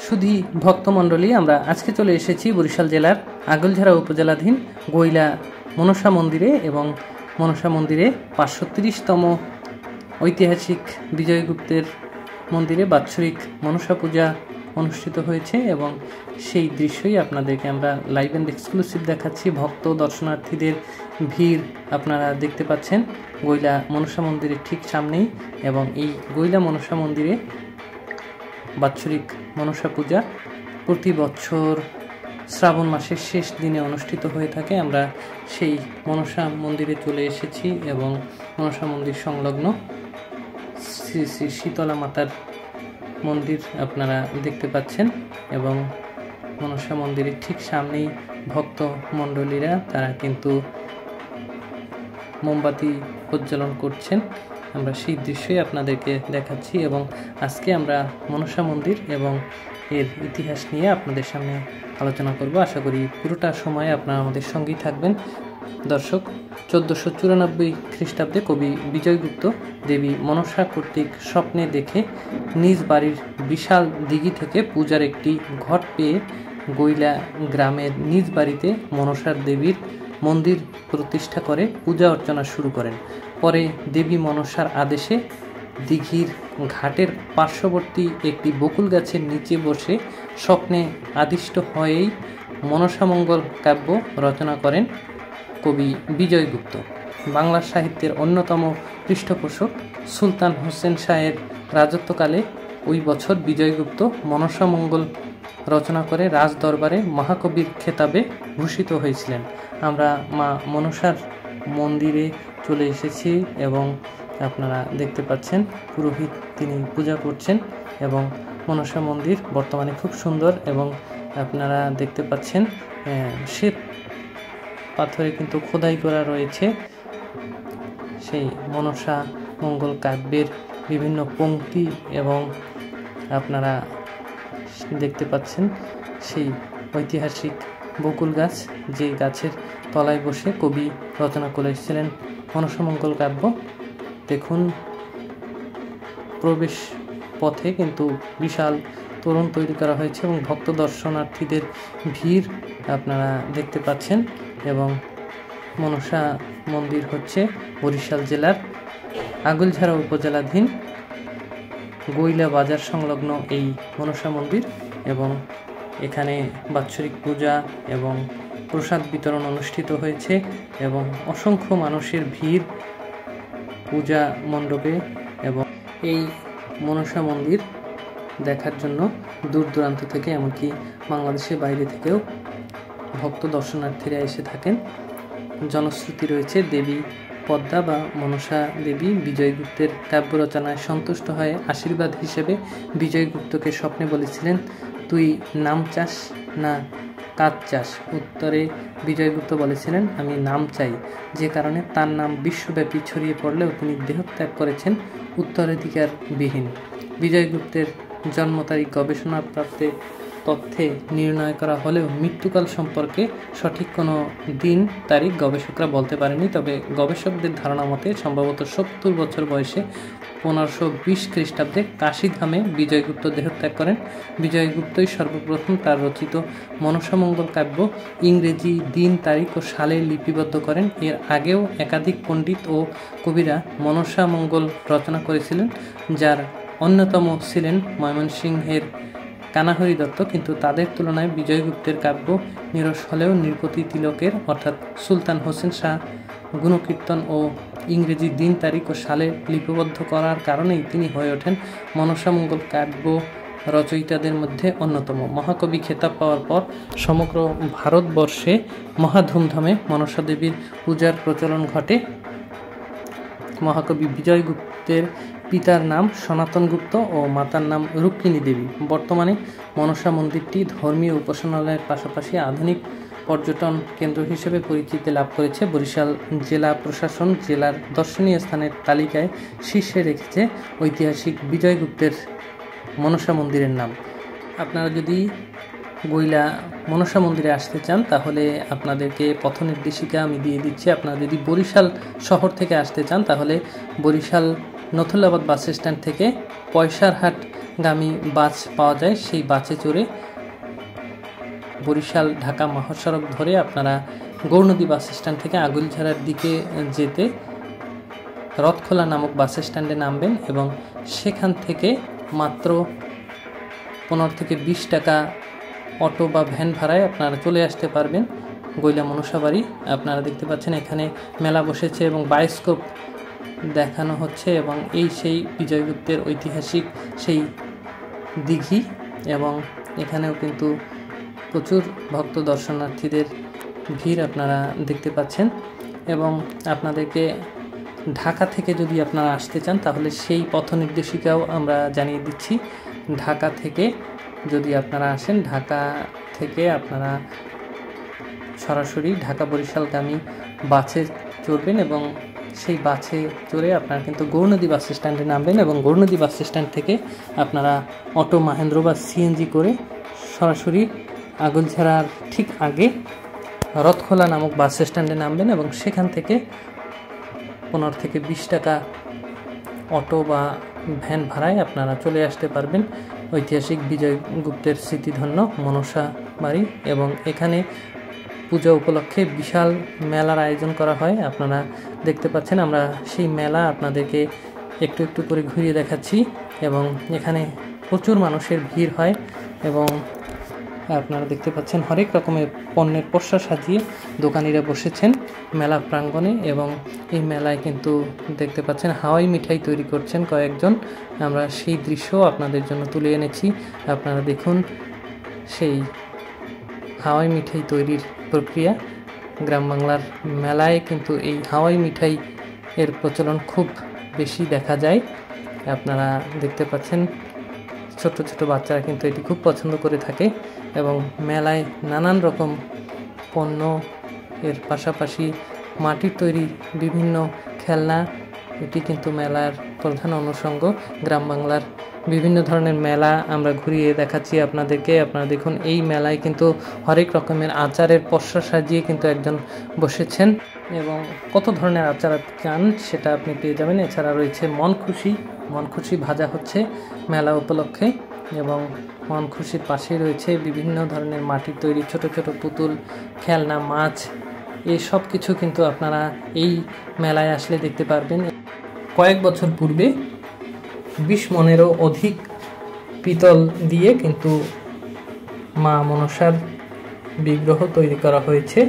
সুধী ভক্তমণ্ডলী, আমরা আজকে চলে এসেছি বরিশাল জেলার আগৈলঝাড়া উপজেলাধীন গৈলা মনসা মন্দিরে এবং মনসা মন্দিরে 530তম ঐতিহাসিক বিজয়গুপ্তের মন্দিরে বাৎসরিক মনসা পূজা অনুষ্ঠিত হয়েছে এবং সেই দৃশ্যই আপনাদেরকে আমরা লাইভ অ্যান্ড এক্সক্লুসিভ দেখাচ্ছি। ভক্ত দর্শনার্থীদের ভিড় আপনারা দেখতে পাচ্ছেন গৈলা মনসা মন্দিরের ঠিক সামনেই, এবং এই গৈলা মনসা মন্দিরে বাৎসরিক মনসা পূজা প্রতি বছর শ্রাবণ মাসের শেষ দিনে অনুষ্ঠিত হয়ে থাকে। আমরা সেই মনসা মন্দিরে চলে এসেছি এবং মনসা মন্দির সংলগ্ন শ্রী শ্রী শীতলা মাতার মন্দির আপনারা দেখতে পাচ্ছেন এবং মনসা মন্দিরের ঠিক সামনেই ভক্ত মণ্ডলীরা তারা কিন্তু মোমবাতি প্রজ্বলন করছেন। আমরা সেই দৃশ্যই আপনাদেরকে দেখাচ্ছি এবং আজকে আমরা মনসা মন্দির এবং এর ইতিহাস নিয়ে আপনাদের সামনে আলোচনা করব। আশা করি পুরোটা সময় আপনারা আমাদের সঙ্গেই থাকবেন। দর্শক, 1494 খ্রিস্টাব্দে কবি বিজয়গুপ্ত দেবী মনসা কর্তৃক স্বপ্নে দেখে নিজ বাড়ির বিশাল দিঘি থেকে পূজার একটি ঘট পেয়ে গৈলা গ্রামের নিজ বাড়িতে মনসার দেবীর মন্দির প্রতিষ্ঠা করে পূজা অর্চনা শুরু করেন। পরে দেবী মনসার আদেশে দিঘির ঘাটের পার্শ্ববর্তী একটি বকুল গাছের নিচে বসে স্বপ্নে আদিষ্ট হয়েই মনসামঙ্গল কাব্য রচনা করেন কবি বিজয়গুপ্ত। বাংলা সাহিত্যের অন্যতম পৃষ্ঠপোষক সুলতান হোসেন শাহের রাজত্বকালে ওই বছর বিজয়গুপ্ত মনসামঙ্গল রচনা করে রাজ দরবারে মহাকবির খেতাবে ভূষিত হয়েছিলেন। আমরা মা মনসার মন্দিরে চলে এসেছি এবং আপনারা দেখতে পাচ্ছেন পুরোহিত তিনি পূজা করছেন এবং মনসা মন্দির বর্তমানে খুব সুন্দর এবং আপনারা দেখতে পাচ্ছেন শ্বেত পাথরে কিন্তু খোদাই করা রয়েছে সেই মনসা মঙ্গল কাব্যের বিভিন্ন পংক্তি এবং আপনারা দেখতে পাচ্ছেন সেই ঐতিহাসিক বকুল গাছ, যে গাছের তলায় বসে কবি রচনা করেছিলেন মনসামঙ্গল কাব্য। দেখুন প্রবেশ পথে কিন্তু বিশাল তোরণ তৈরি করা হয়েছে এবং ভক্ত দর্শনার্থীদের ভিড় আপনারা দেখতে পাচ্ছেন এবং মনসা মন্দির হচ্ছে বরিশাল জেলার আগৈলঝাড়া উপজেলাধীন গৈলা বাজার সংলগ্ন এই মনসা মন্দির এবং এখানে বাৎসরিক পূজা এবং প্রসাদ বিতরণ অনুষ্ঠিত হয়েছে এবং অসংখ্য মানুষের ভিড় পূজা মণ্ডপে এবং এই মনসা মন্দির দেখার জন্য দূর দূরান্ত থেকে এমনকি বাংলাদেশের বাইরে থেকেও ভক্ত দর্শনার্থীরা এসে থাকেন। জনশ্রুতি রয়েছে দেবী পদ্মা বা মনসা দেবী বিজয়গুপ্তের কাব্য রচনায় সন্তুষ্ট হয়ে আশীর্বাদ হিসেবে বিজয়গুপ্তকে স্বপ্নে বলেছিলেন, তুই নাম চাস না কাজ চাস? উত্তরে বিজয়গুপ্ত বলেছিলেন, আমি নাম চাই, যে কারণে তার নাম বিশ্বব্যাপী ছড়িয়ে পড়লেও তিনি দেহত্যাগ করেছেন উত্তরাধিকার বিহীন। বিজয়গুপ্তের জন্ম তারিখ গবেষণা প্রাপ্তে তথ্যে নির্ণয় করা হলেও মৃত্যুকাল সম্পর্কে সঠিক কোনো দিন তারিখ গবেষকরা বলতে পারেনি। তবে গবেষকদের ধারণা মতে সম্ভবত 70 বছর বয়সে 1520 খ্রিস্টাব্দে কাশীধামে বিজয়গুপ্ত দেহত্যাগ করেন। বিজয়গুপ্তই সর্বপ্রথম তার রচিত মনসামঙ্গল কাব্য ইংরেজি দিন তারিখ ও সালে লিপিবদ্ধ করেন। এর আগেও একাধিক পণ্ডিত ও কবিরা মনসামঙ্গল রচনা করেছিলেন, যার অন্যতম ছিলেন ময়মনসিংহের কানাহরি দত্ত, কিন্তু তাদের তুলনায় বিজয়গুপ্তের কাব্য নিরস হলেও নৃপতি তিলকের অর্থাৎ সুলতান হোসেন শাহ গুণকীর্তন ও ইংরেজি দিন তারিখ ও সালে লিপিবদ্ধ করার কারণেই তিনি হয়ে ওঠেন মনসামঙ্গল কাব্য রচয়িতাদের মধ্যে অন্যতম। মহাকবি খেতাব পাওয়ার পর সমগ্র ভারতবর্ষে মহা ধুমধামে মনসা দেবীর পূজার প্রচলন ঘটে। মহাকবি বিজয়গুপ্তের পিতার নাম সনাতন গুপ্ত ও মাতার নাম রুক্মিণী দেবী। বর্তমানে মনসা মন্দিরটি ধর্মীয় উপাসনালয়ের পাশাপাশি আধুনিক পর্যটন কেন্দ্র হিসেবে পরিচিতি লাভ করেছে। বরিশাল জেলা প্রশাসন জেলার দর্শনীয় স্থানের তালিকায় শীর্ষে রেখেছে ঐতিহাসিক বিজয়গুপ্তের মনসা মন্দিরের নাম। আপনারা যদি গৈলা মনসা মন্দিরে আসতে চান তাহলে আপনাদেরকে পথ নির্দেশিকা আমি দিয়ে দিচ্ছি। আপনারা যদি বরিশাল শহর থেকে আসতে চান তাহলে বরিশাল নথুল্লাবাদ বাস স্ট্যান্ড থেকে পয়সারহাট গামী বাস পাওয়া যায়, সেই বাসে চড়ে বরিশাল ঢাকা মহাসড়ক ধরে আপনারা গৌরনদী বাস স্ট্যান্ড থেকে আগুলঝাড়ার দিকে যেতে রথখোলা নামক বাস স্ট্যান্ডে নামবেন এবং সেখান থেকে মাত্র 15 থেকে 20 টাকা অটো বা ভ্যান ভাড়ায় আপনারা চলে আসতে পারবেন গৈলা মনসাবাড়ি। আপনারা দেখতে পাচ্ছেন এখানে মেলা বসেছে এবং বায়োস্কোপ দেখানো হচ্ছে এবং এই সেই বিজয়গুপ্তের ঐতিহাসিক সেই দিঘি এবং এখানেও কিন্তু প্রচুর ভক্ত দর্শনার্থীদের ভিড় আপনারা দেখতে পাচ্ছেন। এবং আপনাদেরকে ঢাকা থেকে যদি আপনারা আসতে চান তাহলে সেই পথ নির্দেশিকাও আমরা জানিয়ে দিচ্ছি। ঢাকা থেকে যদি আপনারা আসেন, ঢাকা থেকে আপনারা সরাসরি ঢাকা বরিশালগামী বাসে চড়বেন এবং সেই বাসে চড়ে আপনারা কিন্তু গৌরনদী বাস স্ট্যান্ডে নামবেন এবং গৌরনদী বাস স্ট্যান্ড থেকে আপনারা অটো মাহেন্দ্র বা সিএনজি করে সরাসরি আগুলঝাড়ার ঠিক আগে রথখোলা নামক বাস স্ট্যান্ডে নামবেন এবং সেখান থেকে 15 থেকে 20 টাকা অটো বা ভ্যান ভাড়ায় আপনারা চলে আসতে পারবেন ঐতিহাসিক বিজয়গুপ্তের স্মৃতিধন্য মনসা বাড়ি। এবং এখানে পূজা উপলক্ষে বিশাল মেলার আয়োজন করা হয়, আপনারা দেখতে পাচ্ছেন। আমরা সেই মেলা আপনাদেরকে একটু একটু করে ঘুরিয়ে দেখাচ্ছি এবং এখানে প্রচুর মানুষের ভিড় হয় এবং আপনারা দেখতে পাচ্ছেন হরেক রকমের পণ্যের পসরা সাজিয়ে দোকানিরা বসেছেন মেলা প্রাঙ্গণে। এবং এই মেলায় কিন্তু দেখতে পাচ্ছেন হাওয়াই মিঠাই তৈরি করছেন কয়েকজন, আমরা সেই দৃশ্য আপনাদের জন্য তুলে এনেছি। আপনারা দেখুন সেই হাওয়াই মিঠাই তৈরির প্রক্রিয়া। গ্রাম বাংলার মেলায় কিন্তু এই হাওয়াই মিঠাই এর প্রচলন খুব বেশি দেখা যায়। আপনারা দেখতে পাচ্ছেন ছোট ছোট বাচ্চারা কিন্তু এটি খুব পছন্দ করে থাকে এবং মেলায় নানান রকম পণ্য এর পাশাপাশি মাটির তৈরি বিভিন্ন খেলনা, এটি কিন্তু মেলার প্রধান অনুষঙ্গ। গ্রাম বাংলার বিভিন্ন ধরনের মেলা আমরা ঘুরিয়ে দেখাচ্ছি আপনাদেরকে। আপনারা দেখুন এই মেলায় কিন্তু হরেক রকমের আচারের পসরা সাজিয়ে কিন্তু একজন বসেছেন এবং কত ধরনের আচার চান সেটা আপনি পেয়ে যাবেন। এছাড়া রয়েছে মন খুশি ভাজা হচ্ছে মেলা উপলক্ষে এবং মন খুশির পাশেই রয়েছে বিভিন্ন ধরনের মাটির তৈরি ছোট ছোট পুতুল, খেলনা, মাছ, এই সব কিছু কিন্তু আপনারা এই মেলায় আসলে দেখতে পারবেন। কয়েক বছর পূর্বে 20 মনেরও অধিক পিতল দিয়ে কিন্তু মা মনসার বিগ্রহ তৈরি করা হয়েছে।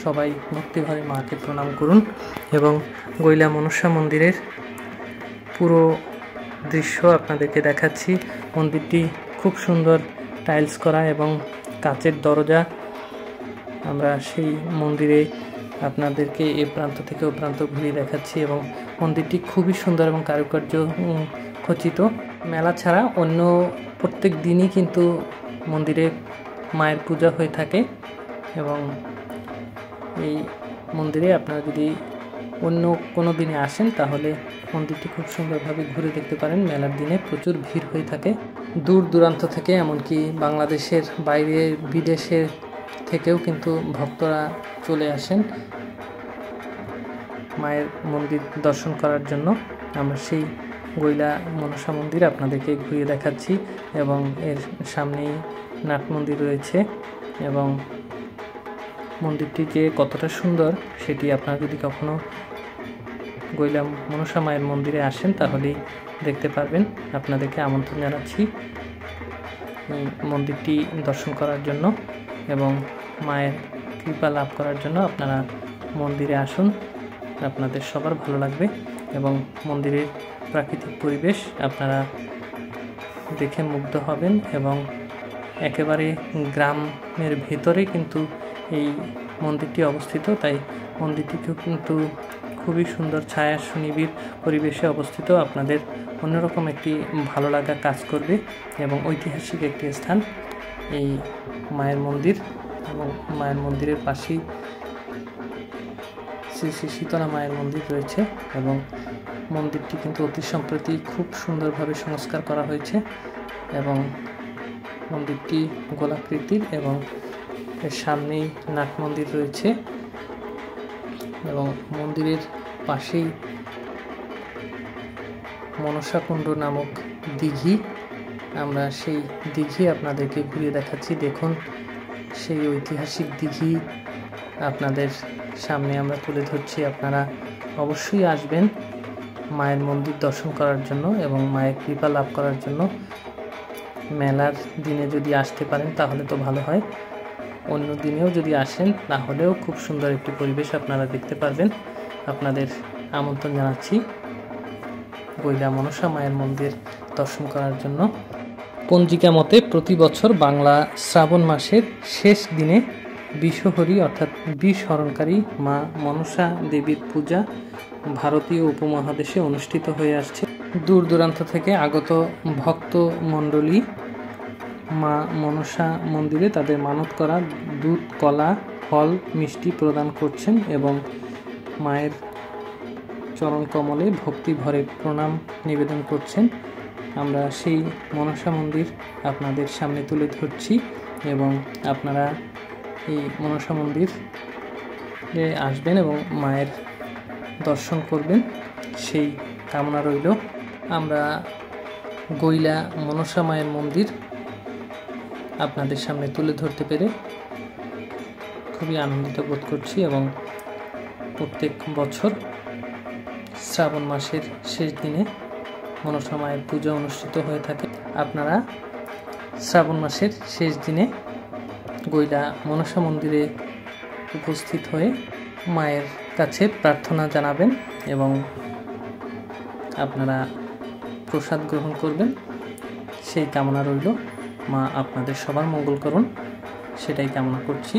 সবাই ভক্তিভরে মাকে প্রণাম করুন এবং গৈলা মনসা মন্দিরের পুরো দৃশ্য আপনাদেরকে দেখাচ্ছি। মন্দিরটি খুব সুন্দর টাইলস করা এবং কাচের দরজা। আমরা সেই মন্দিরে আপনাদেরকে এ প্রান্ত থেকে ও প্রান্ত ঘুরিয়ে দেখাচ্ছি এবং মন্দিরটি খুবই সুন্দর এবং কারুকার্য খচিত। মেলা ছাড়া অন্য প্রত্যেক দিনই কিন্তু মন্দিরে মায়ের পূজা হয়ে থাকে এবং এই মন্দিরে আপনারা যদি অন্য কোনো দিনে আসেন তাহলে মন্দিরটি খুব সুন্দরভাবে ঘুরে দেখতে পারেন। মেলার দিনে প্রচুর ভিড় হয়ে থাকে, দূর দূরান্ত থেকে এমনকি বাংলাদেশের বাইরে বিদেশের থেকেও কিন্তু ভক্তরা চলে আসেন মায়ের মন্দির দর্শন করার জন্য। আমরা সেই গৈলা মনসা মন্দির আপনাদেরকে ঘুরিয়ে দেখাচ্ছি এবং এর সামনেই নাট মন্দির রয়েছে এবং মন্দিরটি যে কতটা সুন্দর সেটি আপনারা যদি কখনো গৈলা মনসা মায়ের মন্দিরে আসেন তাহলেই দেখতে পারবেন। আপনাদেরকে আমন্ত্রণ জানাচ্ছি এই মন্দিরটি দর্শন করার জন্য এবং মায়ের কৃপা লাভ করার জন্য। আপনারা মন্দিরে আসুন, আপনাদের সবার ভালো লাগবে এবং মন্দিরের প্রাকৃতিক পরিবেশ আপনারা দেখে মুগ্ধ হবেন এবং একেবারে গ্রামের ভেতরে কিন্তু এই মন্দিরটি অবস্থিত, তাই মন্দিরটি কিন্তু খুবই সুন্দর ছায়া সুনিবিড় পরিবেশে অবস্থিত। আপনাদের অন্যরকম একটি ভালো লাগা কাজ করবে এবং ঐতিহাসিক একটি স্থান এই মায়ের মন্দির এবং মায়ের মন্দিরের পাশেই শ্রী শ্রী শীতলা মায়ের মন্দির রয়েছে এবং মন্দিরটি কিন্তু অতি সম্প্রতি খুব সুন্দরভাবে সংস্কার করা হয়েছে এবং মন্দিরটি গোলাকৃতির এবং এর সামনেই নাট মন্দির রয়েছে এবং মন্দিরের পাশেই মনসাকুণ্ড নামক দিঘি। আমরা সেই দিঘি আপনাদেরকে ঘুরিয়ে দেখাচ্ছি। দেখুন সেই ঐতিহাসিক দিঘি আপনাদের সামনে আমরা তুলে ধরছি। আপনারা অবশ্যই আসবেন মায়ের মন্দির দর্শন করার জন্য এবং মায়ের কৃপা লাভ করার জন্য। মেলার দিনে যদি আসতে পারেন তাহলে তো ভালো হয়, অন্য দিনেও যদি আসেন তাহলেও খুব সুন্দর একটি পরিবেশ আপনারা দেখতে পারবেন। আপনাদের আমন্ত্রণ জানাচ্ছি গৈলা মনসা মায়ের মন্দির দর্শন করার জন্য। পঞ্জিকা মতে প্রতি বছর বাংলা শ্রাবণ মাসের শেষ দিনে বিষহরী অর্থাৎ বিষ হরণকারী মা মনসা দেবীর পূজা ভারতীয় উপমহাদেশে অনুষ্ঠিত হয়ে আসছে। দূর দূরান্ত থেকে আগত ভক্ত মণ্ডলী মা মনসা মন্দিরে তাদের মানত করা দুধ, কলা, ফল, মিষ্টি প্রদান করছেন এবং মায়ের চরণ কমলে ভক্তি ভরে প্রণাম নিবেদন করছেন। আমরা সেই মনসা মন্দির আপনাদের সামনে তুলে ধরছি এবং আপনারা এই মনসা মন্দিরে আসবেন এবং মায়ের দর্শন করবেন, সেই কামনা রইল। আমরা গৈলা মনসা মায়ের মন্দির আপনাদের সামনে তুলে ধরতে পেরে খুবই আনন্দিত বোধ করছি এবং প্রত্যেক বছর শ্রাবণ মাসের শেষ দিনে মনসা মায়ের পূজা অনুষ্ঠিত হয়ে থাকে। আপনারা শ্রাবণ মাসের শেষ দিনে গৈলা মনসা মন্দিরে উপস্থিত হয়ে মায়ের কাছে প্রার্থনা জানাবেন এবং আপনারা প্রসাদ গ্রহণ করবেন, সেই কামনা রইল। মা আপনাদের সবার মঙ্গল করুন, সেটাই কামনা করছি।